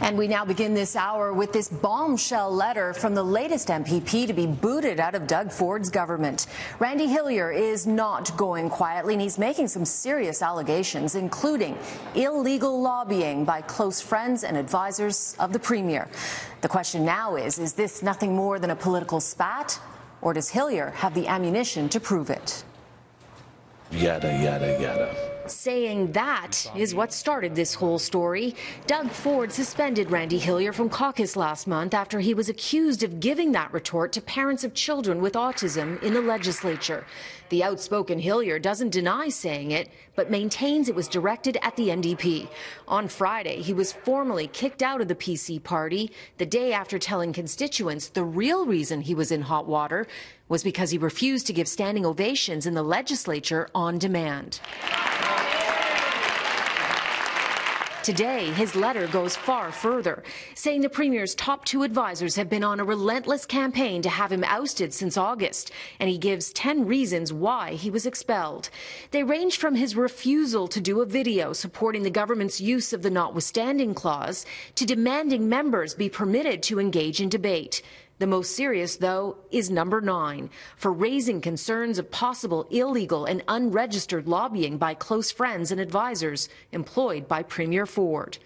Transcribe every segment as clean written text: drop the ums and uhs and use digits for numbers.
And we now begin this hour with this bombshell letter from the latest MPP to be booted out of Doug Ford's government. Randy Hillier is not going quietly, and he's making some serious allegations, including illegal lobbying by close friends and advisors of the Premier. The question now is this nothing more than a political spat, or does Hillier have the ammunition to prove it? Yada, yada, yada. Saying that is what started this whole story. Doug Ford suspended Randy Hillier from caucus last month after he was accused of giving that retort to parents of children with autism in the legislature. The outspoken Hillier doesn't deny saying it, but maintains it was directed at the NDP. On Friday, he was formally kicked out of the PC party the day after telling constituents the real reason he was in hot water was because he refused to give standing ovations in the legislature on demand. Today, his letter goes far further, saying the Premier's top two advisors have been on a relentless campaign to have him ousted since August, and he gives 10 reasons why he was expelled. They range from his refusal to do a video supporting the government's use of the notwithstanding clause to demanding members be permitted to engage in debate. The most serious, though, is number 9, for raising concerns of possible illegal and unregistered lobbying by close friends and advisors employed by Premier Ford.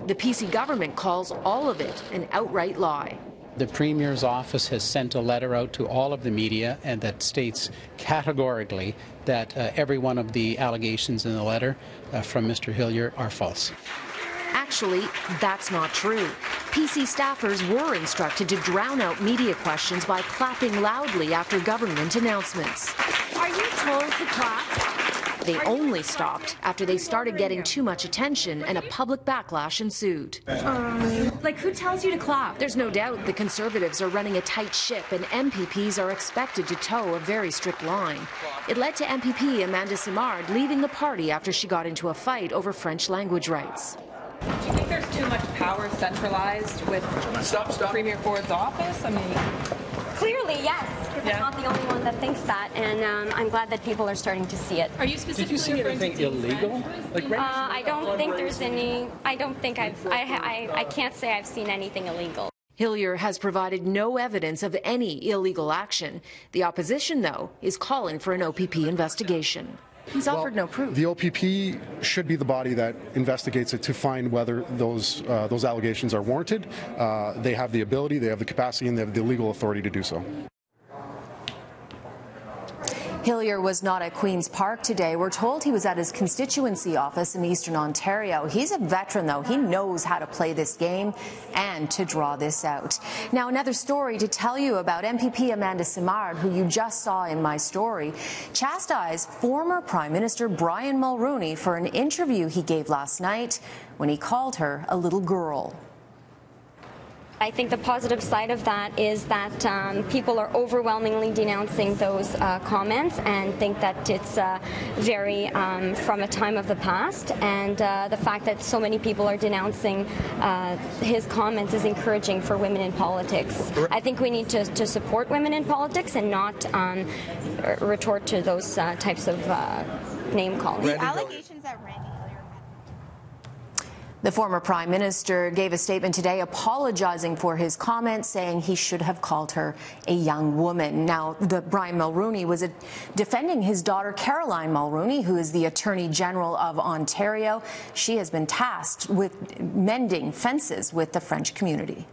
The PC government calls all of it an outright lie. The Premier's office has sent a letter out to all of the media and that states categorically that every one of the allegations in the letter from Mr. Hillier are false. Actually, that's not true. PC staffers were instructed to drown out media questions by clapping loudly after government announcements. Are you told to clap? They only stopped after they started getting too much attention and a public backlash ensued. Like, who tells you to clap? There's no doubt the Conservatives are running a tight ship and MPPs are expected to toe a very strict line. It led to MPP Amanda Simard leaving the party after she got into a fight over French language rights. Do you think there's too much power centralized with Premier Ford's office? I mean, clearly, yes, because I'm not the only one that thinks that, and I'm glad that people are starting to see it. Are you specifically? Did you see anything illegal? I don't think there's any. I don't think I can't say I've seen anything illegal. Hillier has provided no evidence of any illegal action. The opposition, though, is calling for an OPP investigation. He's offered no proof. The OPP should be the body that investigates it to find whether those allegations are warranted. They have the ability, they have the capacity, and they have the legal authority to do so. Hillier was not at Queen's Park today. We're told he was at his constituency office in Eastern Ontario. He's a veteran, though. He knows how to play this game and to draw this out. Now, another story to tell you about. MPP Amanda Simard, who you just saw in my story, chastised former Prime Minister Brian Mulroney for an interview he gave last night when he called her a little girl. I think the positive side of that is that people are overwhelmingly denouncing those comments and think that it's very from a time of the past, and the fact that so many people are denouncing his comments is encouraging for women in politics. I think we need to support women in politics and not retort to those types of name-calling. The allegations that Randy The former Prime Minister gave a statement today apologizing for his comments, saying he should have called her a young woman. Now, Brian Mulroney was defending his daughter, Caroline Mulroney, who is the Attorney General of Ontario. She has been tasked with mending fences with the French community.